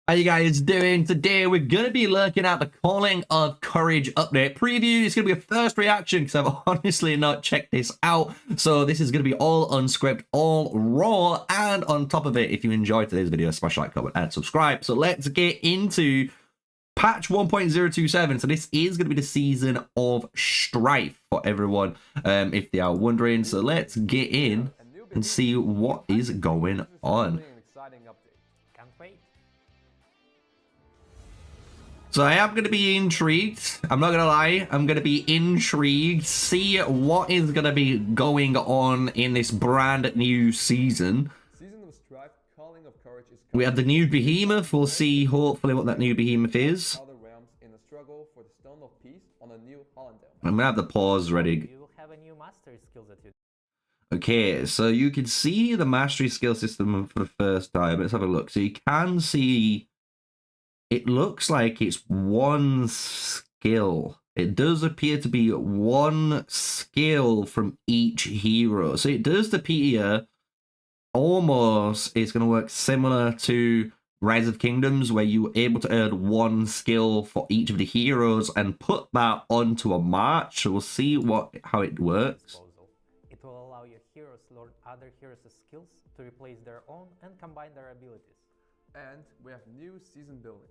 How you guys doing? Today we're going to be looking at the Calling of Courage update preview. It's going to be a first reaction because I've honestly not checked this out. So this is going to be all unscripted, all raw. And on top of it, if you enjoyed today's video, smash like, comment, and subscribe. So let's get into patch 1.027. So this is going to be the season of strife for everyone, if they are wondering. So let's get in and see what is going on. So I am going to be intrigued. I'm not going to lie. I'm going to be intrigued. See what is going to be going on in this brand new season. We have the new behemoth. We'll see hopefully what that new behemoth is. I'm going to have the pause ready. Okay, so you can see the mastery skill system for the first time. Let's have a look. So you can see... it looks like it's one skill. It does appear to be one skill from each hero. So it does appear almost it's going to work similar to Rise of Kingdoms, where you were able to earn one skill for each of the heroes and put that onto a march. So we'll see how it works. It will allow your heroes to learn other heroes' skills to replace their own and combine their abilities. And we have new season buildings.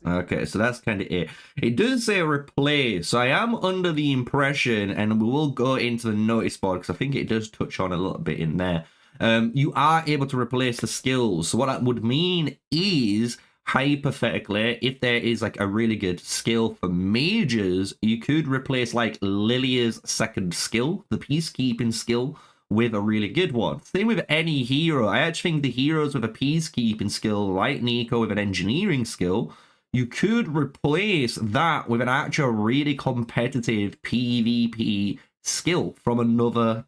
Okay, so that's kind of it. It does say replace, so I am under the impression, and we will go into the notice board because I think it does touch on a little bit in there. You are able to replace the skills. So what that would mean is, hypothetically, if there is like a really good skill for mages, you could replace like Lilia's second skill, the peacekeeping skill, with a really good one. Same with any hero. I actually think the heroes with a peacekeeping skill, like Nico with an engineering skill, you could replace that with an actual really competitive PvP skill from another,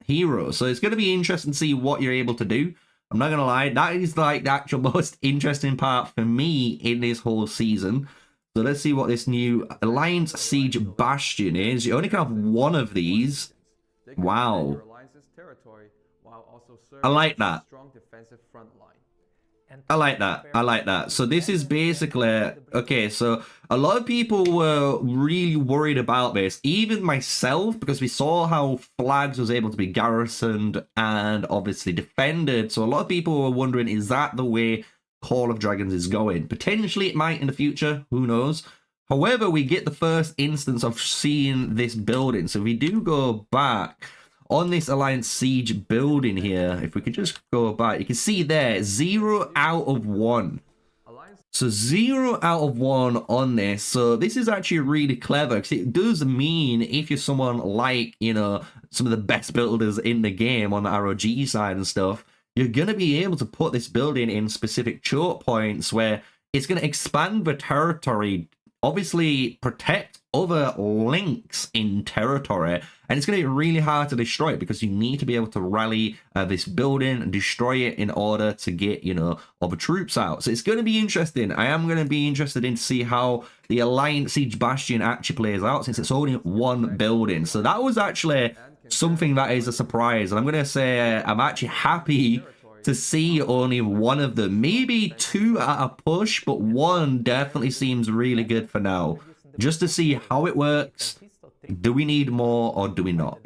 hero. So it's going to be interesting to see what you're able to do. I'm not going to lie, that is like the actual most interesting part for me in this whole season. So let's see what this new Alliance Siege Bastion is. You only can have one of these. Wow. I like that. I like that. I like that. So this is basically, okay, so a lot of people were really worried about this, even myself, because we saw how Flags was able to be garrisoned and obviously defended. So a lot of people were wondering, is that the way Call of Dragons is going? Potentially it might in the future, who knows? However, we get the first instance of seeing this building. So if we do go back on this Alliance Siege building here, if we could just go back, you can see there, 0 out of 1. So 0 out of 1 on this. So this is actually really clever because it does mean if you're someone like, some of the best builders in the game on the ROG side and stuff, you're going to be able to put this building in specific choke points where it's going to expand the territory, obviously protect other links in territory, and it's going to be really hard to destroy it because you need to be able to rally this building and destroy it in order to get, other troops out. So it's going to be interesting. I am going to be interested in to see how the Alliance Siege Bastion actually plays out, since it's only one building. So that was actually something that is a surprise, and I'm going to say I'm actually happy to see only one of them, maybe two at a push, but one definitely seems really good for now, just to see how it works. Do we need more or do we not,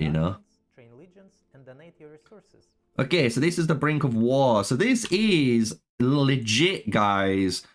Okay, so this is the Brink of War. So this is legit, guys,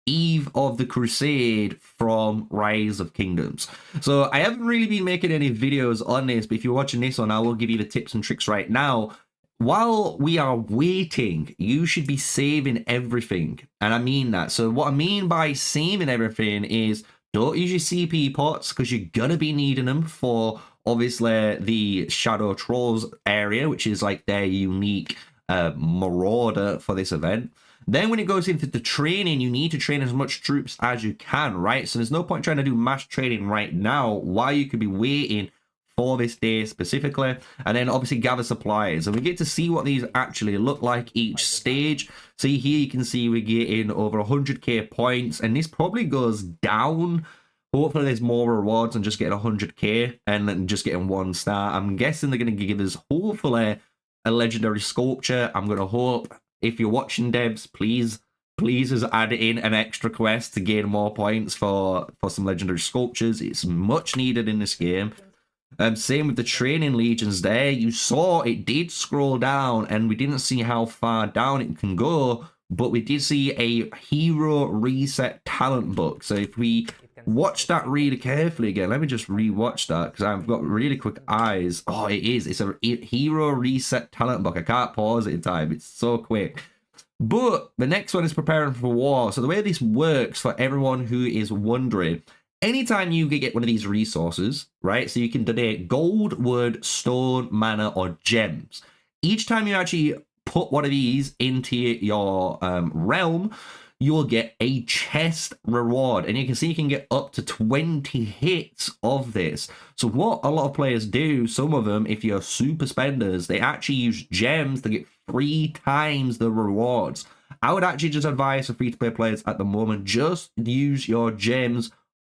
Eve of the Crusade from Rise of Kingdoms. So I haven't really been making any videos on this, but if you're watching this one, I will give you the tips and tricks right now. While we are waiting, you should be saving everything. And I mean that. So what I mean by saving everything is don't use your CP pots because you're going to be needing them for obviously the Shadow Trolls area, which is like their unique marauder for this event. Then when it goes into the training, you need to train as much troops as you can, right? So there's no point trying to do mass training right now while you could be waiting for this day specifically, and then obviously gather supplies, and we get to see what these actually look like each stage. See here, you can see we're getting over 100k points, and this probably goes down. Hopefully there's more rewards than just getting 100k and then just getting 1 star. I'm guessing they're going to give us hopefully a legendary sculpture. I'm going to hope. If you're watching, devs, please please just add in an extra quest to gain more points for some legendary sculptures. It's much needed in this game. Same with the training legions there. You saw it did scroll down and we didn't see how far down it can go, but we did see a hero reset talent book. So if we watch that really carefully again, let me just re-watch that because I've got really quick eyes. Oh, it is. It's a hero reset talent book. I can't pause it in time. It's so quick. But the next one is preparing for war. So the way this works for everyone who is wondering, anytime you get one of these resources, right? So you can donate gold, wood, stone, mana, or gems. Each time you actually put one of these into your realm, you'll get a chest reward. And you can see you can get up to 20 hits of this. So what a lot of players do, some of them, if you're super spenders, they actually use gems to get 3 times the rewards. I would actually just advise for free-to-play players at the moment, just use your gems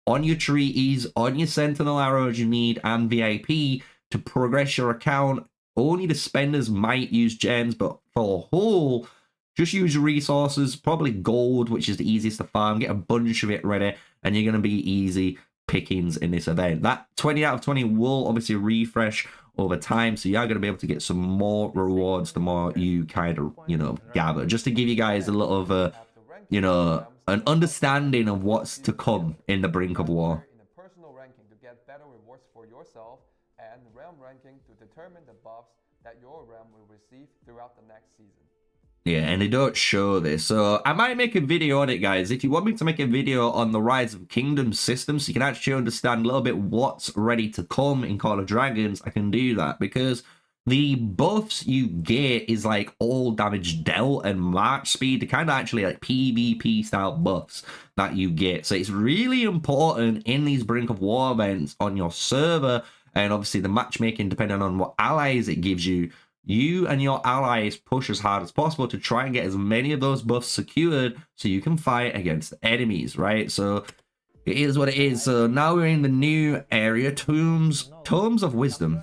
on your treaties, on your sentinel arrows you need, and VIP to progress your account. Only the spenders might use gems, but for a whole, just use your resources, probably gold, which is the easiest to farm. Get a bunch of it ready, and you're going to be easy pickings in this event. That 20 out of 20 will obviously refresh over time, so you're going to be able to get some more rewards the more you kind of, gather. Just to give you guys a little of a, an understanding of what's to come in the Brink of War. In a personal ranking to get better rewards for yourself, and realm ranking to determine the buffs that your realm will receive throughout the next season. Yeah, and they don't show this, so I might make a video on it, guys. If you want me to make a video on the Rise of Kingdoms system so you can actually understand a little bit what's ready to come in Call of Dragons, I can do that, because the buffs you get is like all damage dealt and march speed. They're kind of actually like PvP style buffs that you get. So it's really important in these Brink of War events on your server, and obviously the matchmaking, depending on what allies it gives you, you and your allies push as hard as possible to try and get as many of those buffs secured so you can fight against enemies, right? So it is what it is. So now we're in the new area, Tomes of Wisdom.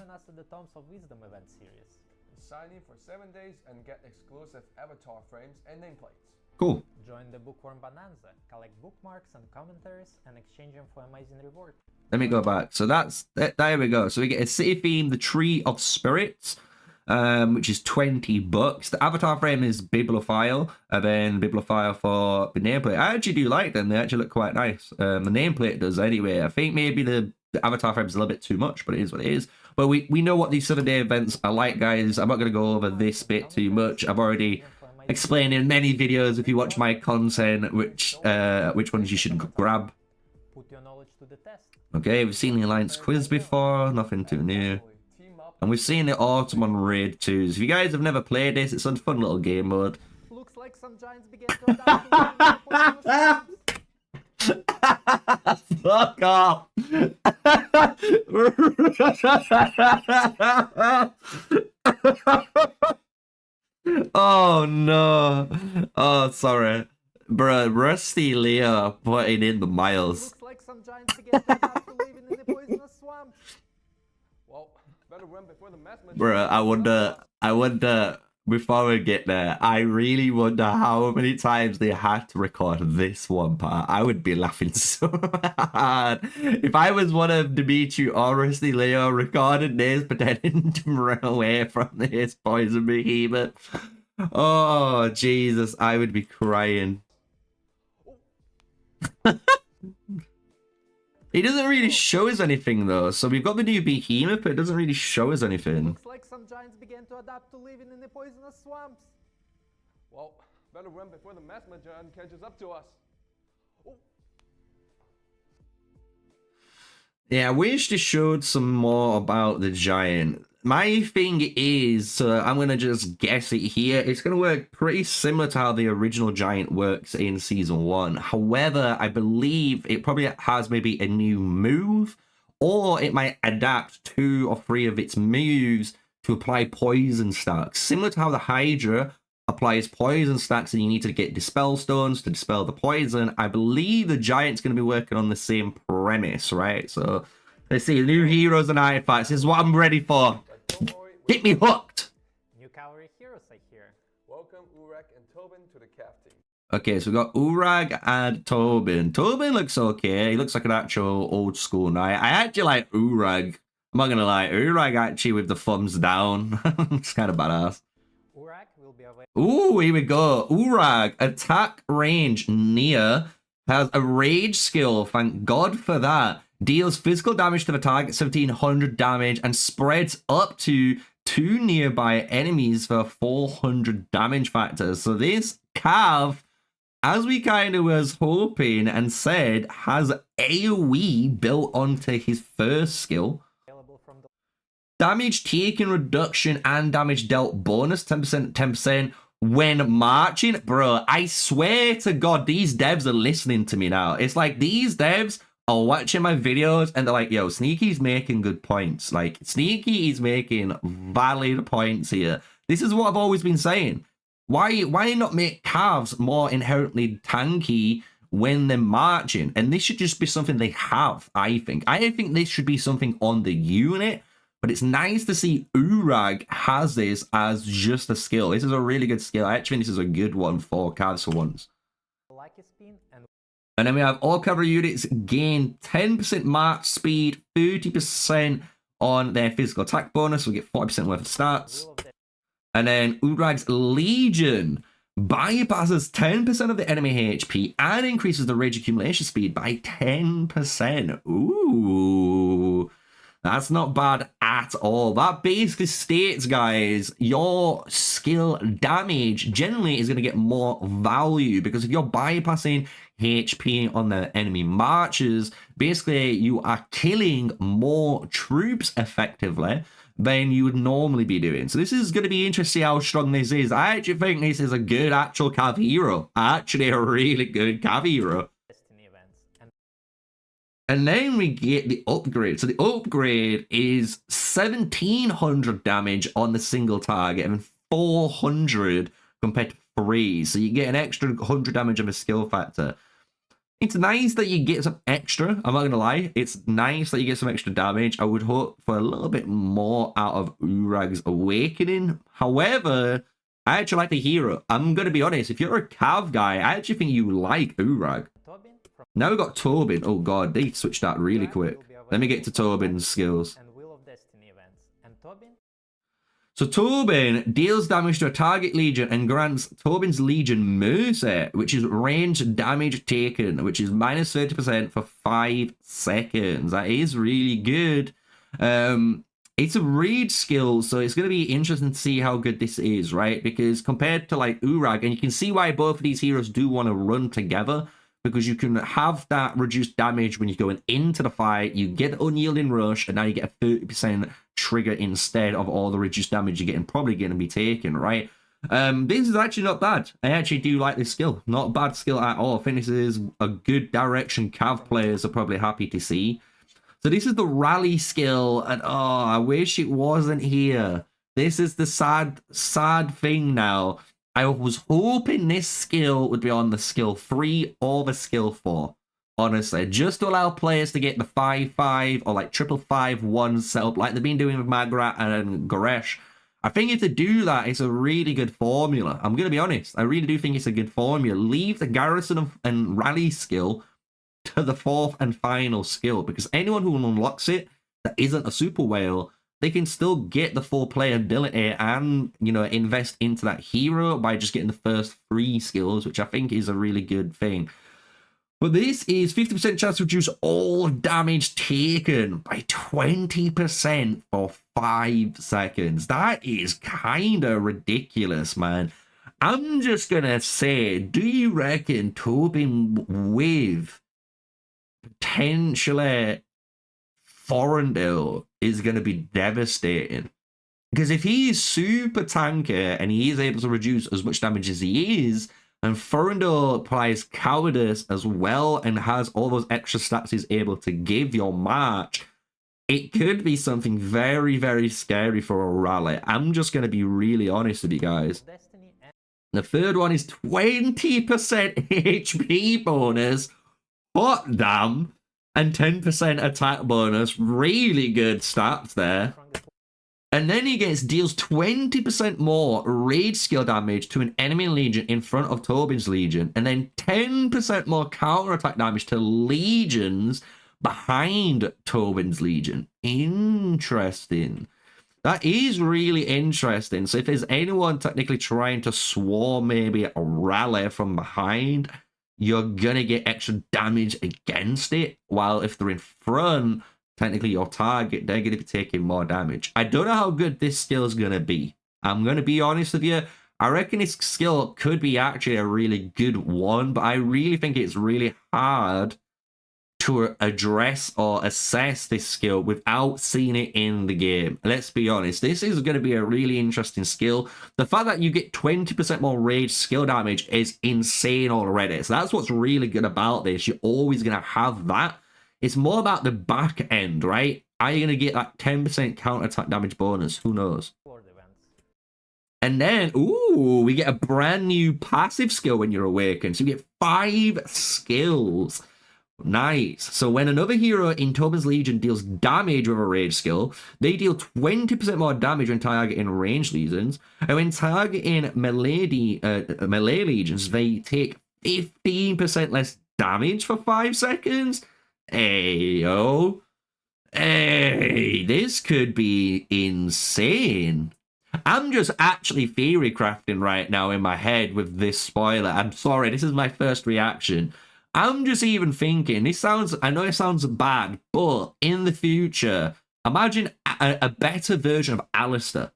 Sign in for 7 days and get exclusive avatar frames and nameplates. Cool. Join the Bookworm Bonanza, collect bookmarks and commentaries, and exchange them for amazing rewards. Let me go back. So there we go. So we get a city theme, the Tree of Spirits, which is $20. The avatar frame is Bibliophile, and then Bibliophile for the nameplate. I actually do like them. They actually look quite nice. The nameplate does anyway. I think maybe the avatar frame is a little bit too much, but it is what it is. But we know what these 7-day events are like, guys. I'm not going to go over this bit too much. I've already explained in many videos, if you watch my content, which ones you should grab. Put your knowledge to the test. Okay, we've seen the Alliance Quiz before, nothing too new. And we've seen the Autumn on Raid 2. So if you guys have never played this, it's a fun little game mode. Looks like some giants began to adapt. Fuck off! Oh no! Oh, sorry. Bruh, Rusty Leo putting in the miles. Looks like some giants began to adapt to living in the poisonous swamp. Well, better run before the mass majority. Bruh, I wonder, before we get there, I really wonder how many times they had to record this one part. I would be laughing so hard. If I was one of Dimitri or Rusty Leo recording this, pretending to run away from this poison behemoth. Oh, Jesus, I would be crying. It doesn't really show us anything though. So we've got the new behemoth, but it doesn't really show us anything. Looks like some giants began to adapt to living in the poisonous swamps. Well, better run before the mass majority catches up to us. Oh. Yeah, I wish they showed some more about the giant. My thing is, I'm going to just guess it here. It's going to work pretty similar to how the original giant works in Season 1. However, I believe it probably has maybe a new move, or it might adapt 2 or 3 of its moves to apply poison stacks. Similar to how the Hydra applies poison stacks and you need to get Dispel Stones to dispel the poison. I believe the giant's going to be working on the same premise, right? So, let's see. New heroes and artifacts. This is what I'm ready for. Get me hooked. New cavalry heroes, I hear. Welcome Urag and Tobin to the CAF team. Okay, so we've got Urag and Tobin. Tobin looks okay. He looks like an actual old school knight. I actually like Urag. I'm not gonna lie. Urag actually with the thumbs down. It's kind of badass. Urag will be available. Ooh, here we go. Urag, attack range near, has a rage skill. Thank God for that. Deals physical damage to the target, 1700 damage, and spreads up to 2 nearby enemies for 400 damage factors. So this Cav, as we kind of was hoping and said, has AoE built onto his first skill. From the Damage taken reduction and damage dealt bonus 10%, 10% when marching. Bro, I swear to God, these devs are listening to me now. It's like these devs are watching my videos and they're like, yo, Sneaky's making good points. Like, Sneaky is making valid points here. This is what I've always been saying. Why not make calves more inherently tanky when they're marching? And this should just be something they have, I think. I think this should be something on the unit, but it's nice to see Urag has this as just a skill. This is a really good skill. I actually think this is a good one for calves for once. lucky spin And then we have all cavalry units gain 10% march speed, 30% on their physical attack bonus. We get 40% worth of stats. Wheel of Death. And then Urag's Legion bypasses 10% of the enemy HP and increases the rage accumulation speed by 10%. Ooh, that's not bad at all. That basically states, guys, your skill damage generally is going to get more value, because if you're bypassing HP on the enemy marches, basically you are killing more troops effectively than you would normally be doing. So this is going to be interesting how strong this is. I actually think this is a good actual cav hero. Actually a really good cav hero. Destiny events. And then we get the upgrade. So the upgrade is 1700 damage on the single target and 400 compared to 3. So you get an extra 100 damage of a skill factor. It's nice that you get some extra. I'm not going to lie. It's nice that you get some extra damage. I would hope for a little bit more out of Urag's Awakening. However, I actually like the hero. I'm going to be honest. If you're a cav guy, I actually think you like Urag. Tobin from Now we've got Tobin. Oh god, they switched that really quick. Let me get to Tobin's skills. and Wheel of Destiny events. And Tobin So Tobin deals damage to a target legion and grants Tobin's Legion Mercy, which is range damage taken, which is minus 30% for 5 seconds. That is really good. It's a read skill, so it's going to be interesting to see how good this is, right? Because compared to like Urag, and you can see why both of these heroes do want to run together, because you can have that reduced damage when you're going into the fight, you get unyielding rush, and now you get a 30% trigger instead of all the reduced damage you're getting probably going to be taken, right? This is actually not bad. I actually do like this skill. Not a bad skill at all. I think this is a good direction cav players are probably happy to see. So this is the rally skill, and oh, I wish it wasn't here. This is the sad thing now. I was hoping this skill would be on the skill 3 or the skill 4. Honestly, just to allow players to get the 5-5 or like 5-5-1 setup like they've been doing with Magrat and Goresh. I think if they do that, it's a really good formula. I'm going to be honest. I really do think it's a good formula. Leave the garrison and rally skill to the 4th and final skill, because anyone who unlocks it that isn't a super whale, they can still get the full playability and, you know, invest into that hero by just getting the first 3 skills, which I think is a really good thing. But this is 50% chance to reduce all damage taken by 20% for 5 seconds. That is kind of ridiculous, man. I'm just going to say, do you reckon Tobin with potentially Forendil is going to be devastating? Because if he is super tanky and he is able to reduce as much damage as he is, and Forendil applies cowardice as well and has all those extra stats he's able to give your march, it could be something very, very scary for a rally. I'm just going to be really honest with you guys. Destiny and The third one is 20% HP bonus. Hot damn. And 10% attack bonus. Really good stats there. strongest And then he deals 20% more raid skill damage to an enemy legion in front of Tobin's legion, and then 10% more counterattack damage to legions behind Tobin's legion. Interesting. That is really interesting. So if there's anyone technically trying to swarm maybe a rally from behind, you're gonna get extra damage against it. While if they're in front, technically your target, they're going to be taking more damage. I don't know how good this skill is going to be. I'm going to be honest with you. I reckon this skill could be actually a really good one, but I really think it's really hard to address or assess this skill without seeing it in the game. Let's be honest. This is going to be a really interesting skill. The fact that you get 20% more rage skill damage is insane already. So that's what's really good about this. You're always going to have that. It's more about the back end, right? Are you going to get that 10% counterattack damage bonus? Who knows? And then, ooh, we get a brand new passive skill when you're awakened. So you get 5 skills. Nice. So when another hero in Tobin's Legion deals damage with a rage skill, they deal 20% more damage when targeting ranged legions. And when targeting melee legions, they take 15% less damage for 5 seconds. Hey, this could be insane. I'm just actually theory crafting right now in my head with this spoiler. I'm sorry, this is my first reaction. I'm just even thinking, I know it sounds bad, but in the future, imagine a better version of Alistair.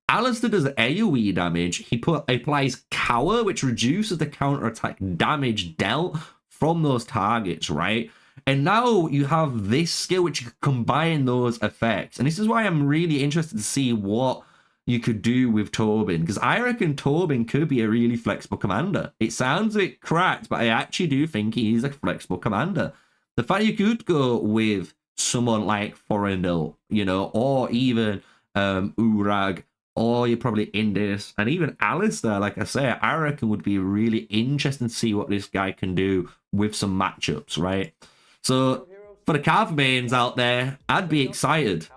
Alistair does AoE damage. He applies Cower, which reduces the counterattack damage dealt from those targets, right? And now you have this skill which you can combine those effects. And this is why I'm really interested to see what you could do with Tobin, because I reckon Tobin could be a really flexible commander. It sounds a bit cracked, but I actually do think he's a flexible commander. The fact you could go with someone like Forendil, you know, or even Urag, or you're probably Indis, and even Alistair, like I say, I reckon would be really interesting to see what this guy can do with some matchups, right? So for the Cav mains out there, I'd be excited.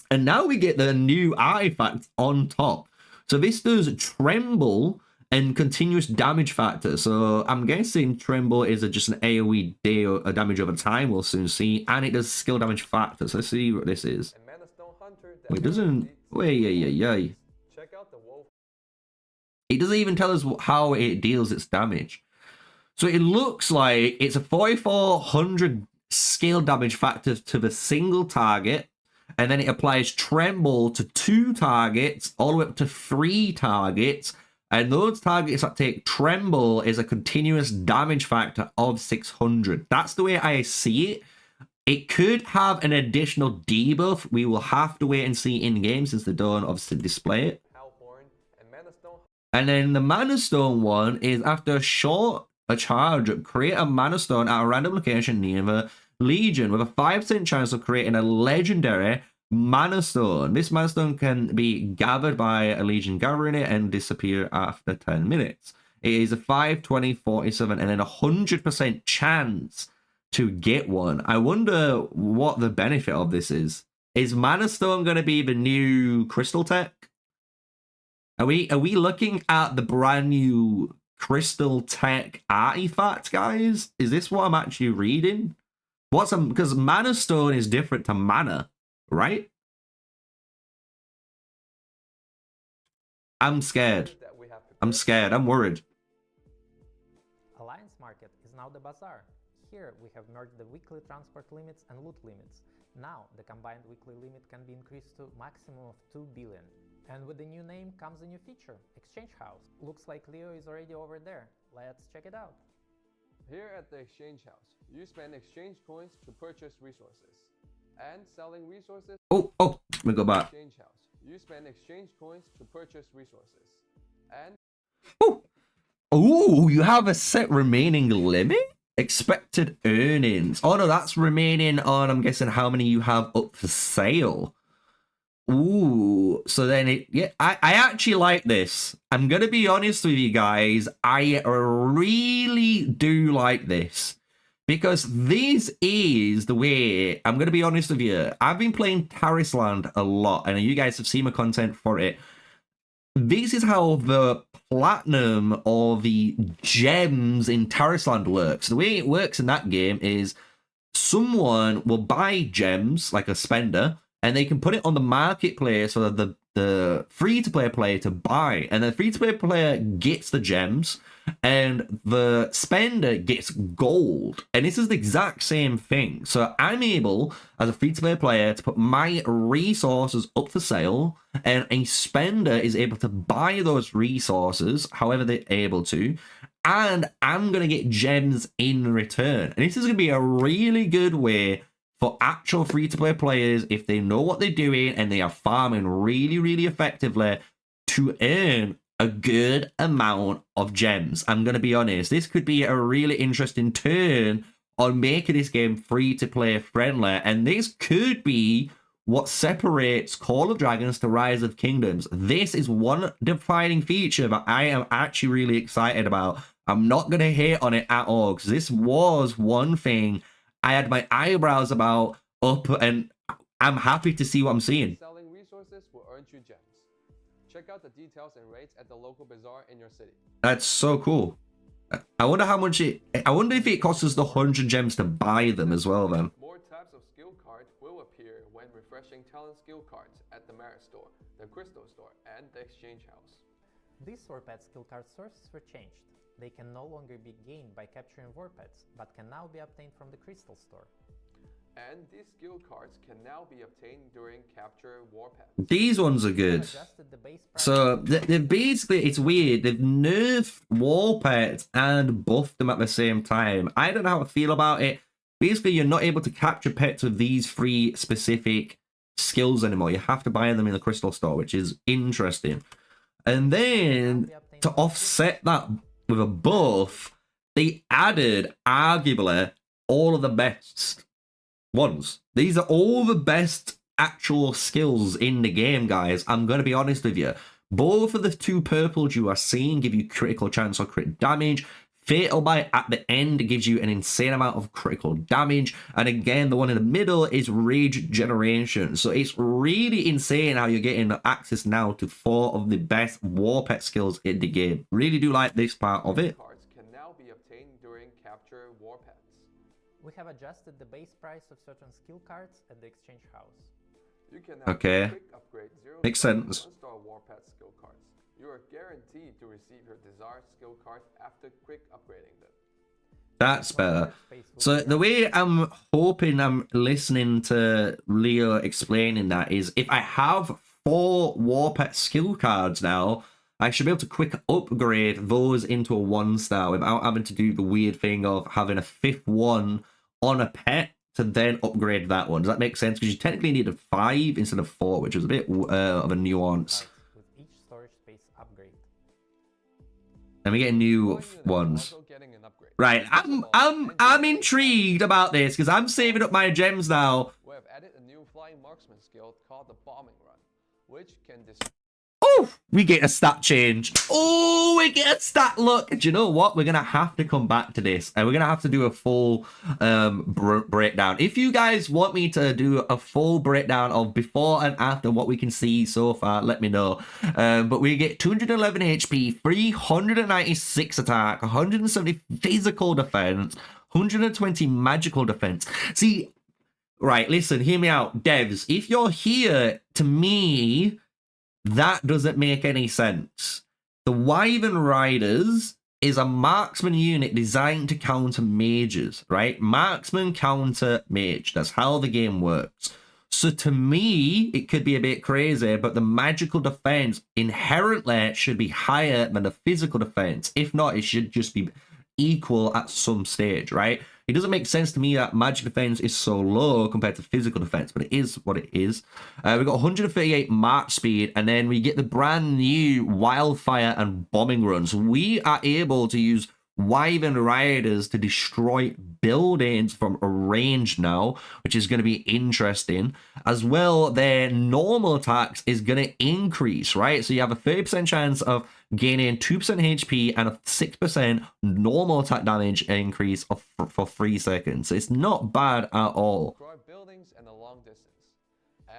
And now we get the new artifact on top. So this does Tremble and continuous damage factor. So I'm guessing Tremble is just an AoE damage over time, we'll soon see. And it does skill damage factor. So let's see what this is. Wait, it doesn't... Wait. It doesn't even tell us how it deals its damage. So it looks like it's a 4400 skill damage factor to the single target, and then it applies Tremble to 2 targets, all the way up to 3 targets, and those targets that take Tremble is a continuous damage factor of 600. That's the way I see it. It could have an additional debuff. We will have to wait and see in-game since they don't obviously display it. And then the Mana Stone one is after a charge, create a Mana Stone at a random location near the Legion with a 5% chance of creating a legendary Mana Stone. This Mana Stone can be gathered by a Legion gathering it and disappear after 10 minutes. It is a 5, 20, 47, and then 100% chance to get one. I wonder what the benefit of this is. Is Mana Stone going to be the new crystal tech? Are we looking at the brand new crystal tech artifact, guys? Is this what I'm actually reading? Because Mana Stone is different to mana, right? I'm scared. I'm worried. Alliance Market is now the bazaar. Here we have merged the weekly transport limits and loot limits. Now the combined weekly limit can be increased to maximum of 2 billion. And with the new name comes a new feature, Exchange House. Looks like Leo is already over there. Let's check it out. Here at the Exchange House, you spend exchange coins to purchase resources. And selling resources... Oh, let me go back. Exchange House, you spend exchange coins to purchase resources. And... Oh, you have a set remaining limit? Expected earnings. Oh no, that's remaining on, I'm guessing, how many you have up for sale. Ooh, so then I actually like this. I'm gonna be honest with you guys. I really do like this Because this is the way, I'm going to be honest with you, I've been playing Tarisland a lot, and you guys have seen my content for it. This is how the platinum or the gems in Tarisland works. The way it works in that game is someone will buy gems, like a spender, and they can put it on the marketplace for the free-to-play player to buy, and the free-to-play player gets the gems, and the spender gets gold. And this is the exact same thing. So I'm able, as a free-to-play player, to put my resources up for sale, and a spender is able to buy those resources however they're able to, and I'm going to get gems in return. And this is going to be a really good way for actual free-to-play players, if they know what they're doing and they are farming really, really effectively, to earn a good amount of gems. I'm going to be honest, this could be a really interesting turn on making this game free-to-play friendly, and this could be what separates Call of Dragons to Rise of Kingdoms. This is one defining feature that I am actually really excited about. I'm not going to hate on it at all, because this was one thing I had my eyebrows about up, and I'm happy to see what I'm seeing. Selling resources will earn you gems. Check out the details and rates at the local bazaar in your city. That's so cool. I wonder how much I wonder if it costs us the 100 gems to buy them as well then. More types of skill cards will appear when refreshing talent skill cards at the Merit Store, the Crystal Store, and the Exchange House. These Warped skill card sources were changed. They can no longer be gained by capturing Warpeds, but can now be obtained from the Crystal Store. And these skill cards can now be obtained during capture Warpeds. These ones are good. So they basically, it's weird. They've nerfed Warpeds and buffed them at the same time. I don't know how I feel about it. Basically, you're not able to capture pets with these three specific skills anymore. You have to buy them in the Crystal Store, which is interesting. And then to offset that with a buff, they added arguably all of the best ones. These are all the best actual skills in the game, guys. I'm going to be honest with you. Both of the two purples you are seeing give you critical chance or crit damage. Fatal Bite at the end gives you an insane amount of critical damage. And again, the one in the middle is Rage Generation. So it's really insane how you're getting access now to 4 of the best war pet skills in the game. Really do like this part of it. Cards can now be obtained during capture Warpeds. We have adjusted the base price of certain skill cards at the Exchange House. You can now quick upgrade 0 Makes sense. 1-star Warped skill cards. You are guaranteed to receive your desired skill card after quick upgrading them. That's better. So the way I'm hoping I'm listening to Leo explaining that is, if I have 4 Warped skill cards now, I should be able to quick upgrade those into a 1-star without having to do the weird thing of having a 5th one on a pet to then upgrade that one. Does that make sense? Because you technically needed 5 instead of 4, which was a bit of a nuance. With each storage space upgrade. And we get new ones. Right, I'm intrigued about this because I'm saving up my gems now. We have added a new flying marksman skill called the bombing run, which can destroy. Oh, we get a stat change. Oh, we get a stat. Look, do you know what? We're going to have to come back to this. And we're going to have to do a full breakdown. If you guys want me to do a full breakdown of before and after what we can see so far, let me know. But we get 211 HP, 396 attack, 170 physical defense, 120 magical defense. See, right, listen, hear me out. Devs, if you're here, to me, that doesn't make any sense. The Wyvern Riders is a marksman unit designed to counter mages, right? Marksman counter mage. That's how the game works. So to me, it could be a bit crazy, but the magical defense inherently should be higher than the physical defense. If not, it should just be equal at some stage, right? It doesn't make sense to me that magic defense is so low compared to physical defense, but it is what it is. We've got 138 march speed, and then we get the brand new wildfire and bombing runs. We are able to use Wyvern Riders to destroy buildings from a range now, which is going to be interesting. As well, their normal attacks is going to increase, right? So you have a 30% chance of gaining 2% HP and a 6% normal attack damage increase for 3 seconds. So it's not bad at all. Destroy buildings and a long distance.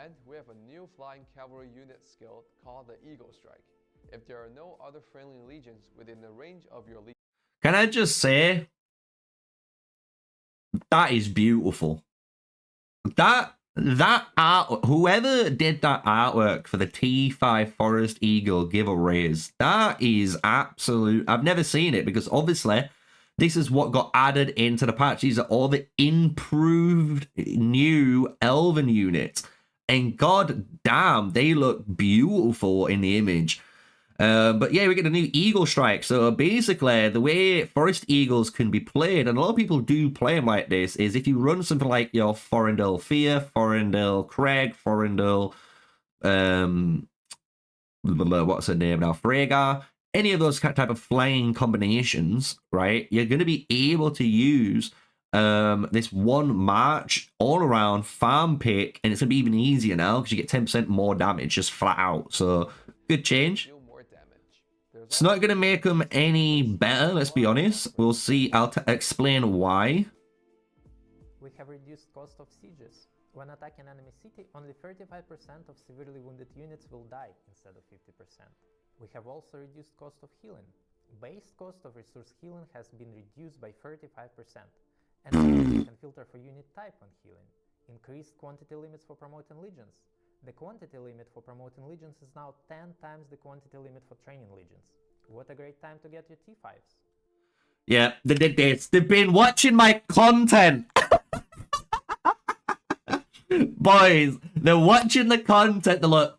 And we have a new flying cavalry unit skill called the Eagle Strike. If there are no other friendly legions within the range of your legion. Can I just say, that is beautiful. That art, whoever did that artwork for the T5 Forest Eagle, give a raise. That is absolute. I've never seen it because obviously this is what got added into the patch. These are all the improved new Elven units, and god damn, they look beautiful in the image. But yeah, we get a new Eagle Strike. So basically, the way Forest Eagles can be played, and a lot of people do play them like this, is if you run something like your Forindel Fear, Forindel Craig, Forindel, what's her name now, Fregar, any of those type of flying combinations, right? You're going to be able to use this one march all around farm pick, and it's going to be even easier now because you get 10% more damage just flat out. So good change. It's not going to make them any better, let's be honest. We'll see. I'll explain why. We have reduced cost of sieges. When attacking enemy city, only 35% of severely wounded units will die instead of 50%. We have also reduced cost of healing. Base cost of resource healing has been reduced by 35%. And we can filter for unit type on healing. Increased quantity limits for promoting legions. The quantity limit for promoting legions is now 10 times the quantity limit for training legions. What a great time to get your T5s. Yeah, they've been watching my content. Boys, they're watching the content. Look,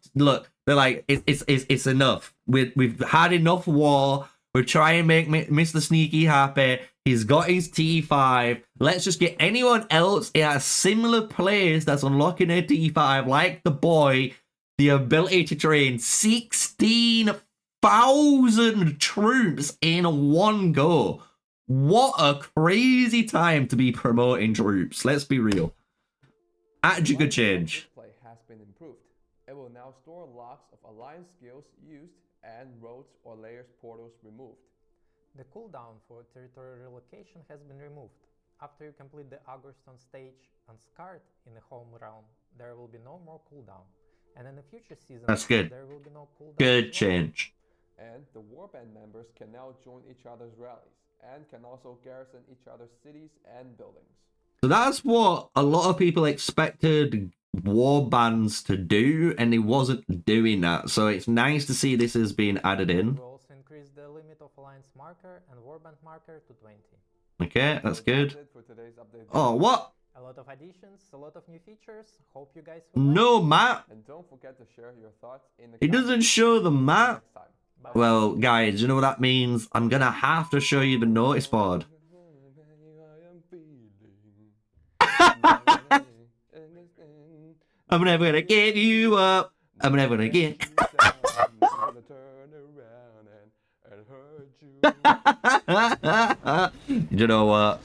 they're like, it's enough. We've had enough war. We're trying to make MrSneakyy happy. He's got his T5. Let's just get anyone else in a similar place that's unlocking a T5, like the boy, the ability to train 16,000 troops in one go. What a crazy time to be promoting troops. Let's be real. Actually, good change. Play has been improved. It will now store logs of alliance skills used and roads or layers portals removed. The cooldown for territory relocation has been removed. After you complete the Agorstone stage Unscarred in the home realm, there will be no more cooldown. And in the future season, that's good. There will be no cooldown. Good change. And the warband members can now join each other's rallies and can also garrison each other's cities and buildings. So that's what a lot of people expected war bands to do, and they wasn't doing that. So it's nice to see this is being added in. We also increased the limit of alliance marker and warband marker to 20. Okay, that's good. That's it for today's update. Oh, what? A lot of additions, a lot of new features. Hope you guys will no map. And don't forget to share your thoughts in the It doesn't show the map. Bye. Well, guys, you know what that means? I'm gonna have to show you the notice board. I'm never gonna give you up. I'm never gonna get. You know what?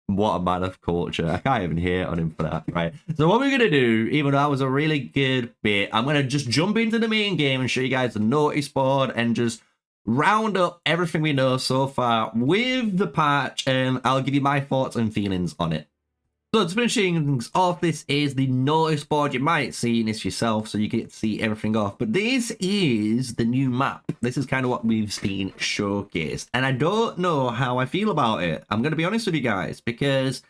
What a man of culture. I can't even hate on him for that, right? So what we're gonna do, even though that was a really good bit, I'm gonna just jump into the main game and show you guys the notice board and just round up everything we know so far with the patch, and I'll give you my thoughts and feelings on it. So to finishing things off, this is the notice board. You might see this yourself, so you get to see everything off. But this is the new map. This is kind of what we've seen showcased. And I don't know how I feel about it. I'm going to be honest with you guys, because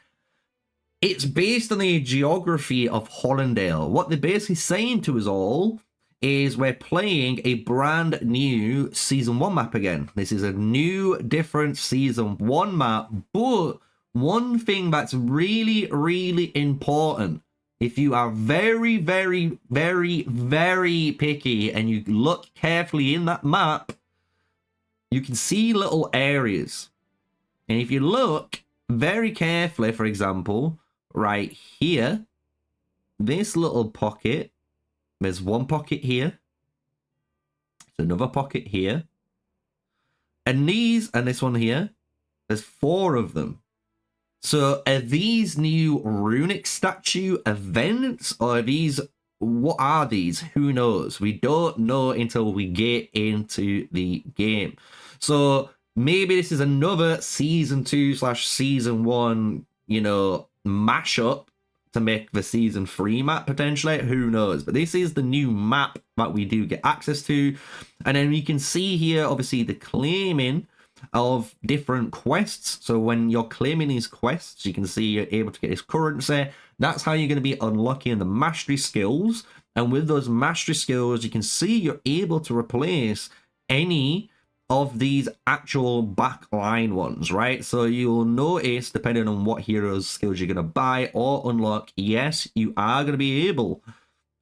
it's based on the geography of Hollandale. What they're basically saying to us all is we're playing a brand new Season 1 map again. This is a new, different Season 1 map, but one thing that's really, really important, if you are very, very, very, very picky and you look carefully in that map, you can see little areas. And if you look very carefully, for example, right here, this little pocket, there's one pocket here, there's another pocket here, and this one here, there's 4 of them. So are these new runic statue events, or are these what are these? Who knows? We don't know until we get into the game. So maybe this is another season 2/season 1, you know, mashup to make the season 3 map potentially. Who knows? But this is the new map that we do get access to. And then we can see here, obviously, the claiming of different quests. So when you're claiming these quests, you can see you're able to get this currency. That's how you're going to be unlocking the mastery skills. And with those mastery skills, you can see you're able to replace any of these actual backline ones, right? So you'll notice, depending on what heroes skills you're going to buy or unlock, yes, you are going to be able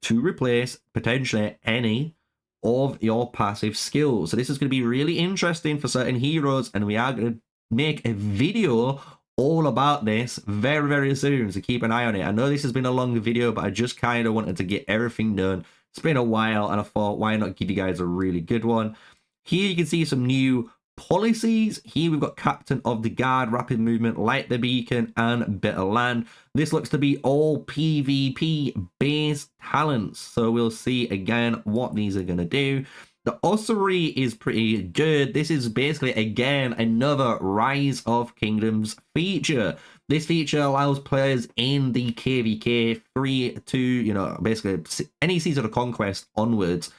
to replace potentially any of your passive skills. So this is going to be really interesting for certain heroes, and we are going to make a video all about this very, very soon, so keep an eye on it. I know this has been a long video, but I just kind of wanted to get everything done. It's been a while, and I thought, why not give you guys a really good one? Here you can see some new policies. Here we've got Captain of the Guard, Rapid Movement, Light the Beacon, and Better Land. This looks to be all PvP based talents, so we'll see again what these are going to do. The ossuary is pretty good. This is basically, again, another Rise of Kingdoms feature. This feature allows players in the KvK 3 to, you know, basically any Season of Conquest onwards,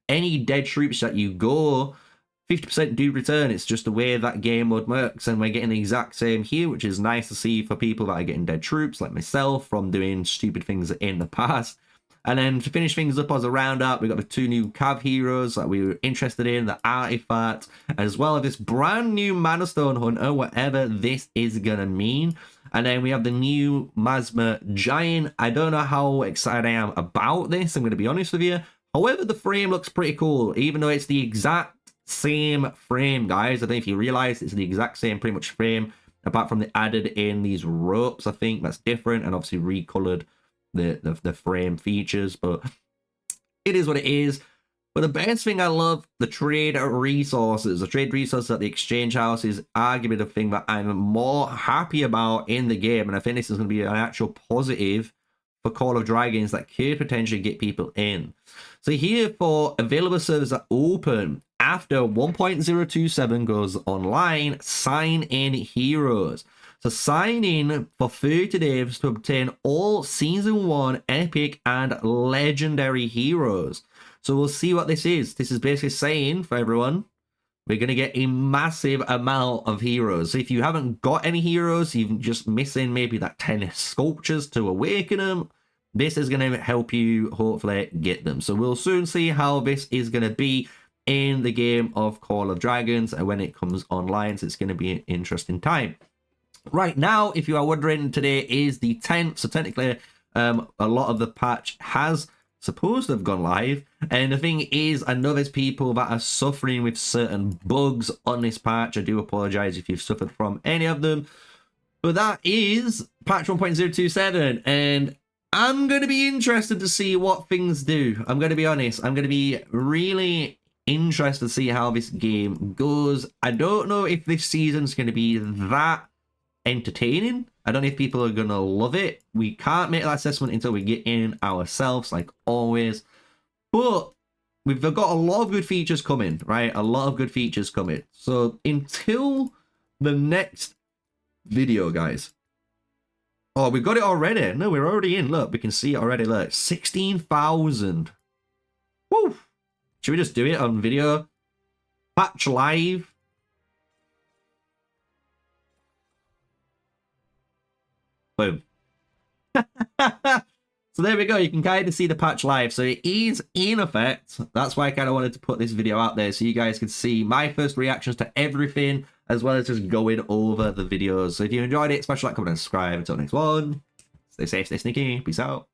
any dead troops that you go, 50% do return. It's just the way that game mode works, and we're getting the exact same here, which is nice to see for people that are getting dead troops like myself from doing stupid things in the past. And then to finish things up as a roundup, we got the 2 new Cav heroes that we were interested in, the Artifact, as well as this brand new Mana Stone Hunter, whatever this is gonna mean. And then we have the new Masma Giant. I don't know how excited I am about this, I'm gonna be honest with you. However, the frame looks pretty cool, even though it's the exact same frame, guys. I don't know if you realize it's the exact same pretty much frame, apart from they added in these ropes, I think that's different, and obviously recolored the frame features, but it is what it is. But the best thing I love, the trade resources. The trade resources at the exchange house is arguably the thing that I'm more happy about in the game, and I think this is going to be an actual positive for Call of Dragons that could potentially get people in. So here, for available servers that open after 1.027 goes online, sign in heroes. So sign in for 30 days to obtain all Season 1 epic and legendary heroes. So we'll see what this is. This is basically saying for everyone, we're going to get a massive amount of heroes. So if you haven't got any heroes, you're just missing maybe that 10 sculptures to awaken them, this is going to help you hopefully get them. So we'll soon see how this is going to be in the game of Call of Dragons and when it comes online. So it's going to be an interesting time. Right now, if you are wondering, today is the 10th, so technically a lot of the patch has supposed to have gone live, and the thing is, I know there's people that are suffering with certain bugs on this patch. I do apologize if you've suffered from any of them, but that is patch 1.027, and I'm going to be interested to see what things do. I'm going to be honest, I'm going to be really interested to see how this game goes. I don't know if this season's going to be that entertaining. I don't know if people are gonna love it. We can't make that assessment until we get in ourselves, like always, but we've got a lot of good features coming, right? A lot of good features coming. So until the next video, guys. Oh, we've got it already. No, we're already in. Look, we can see it already. Look, 16,000. Woo! Should we just do it on video? Patch live. Boom. So there we go. You can kind of see the patch live. So it is in effect. That's why I kind of wanted to put this video out there so you guys can see my first reactions to everything, as well as just going over the videos. So if you enjoyed it, smash like, comment, and subscribe. Until next one, stay safe, stay sneaky. Peace out.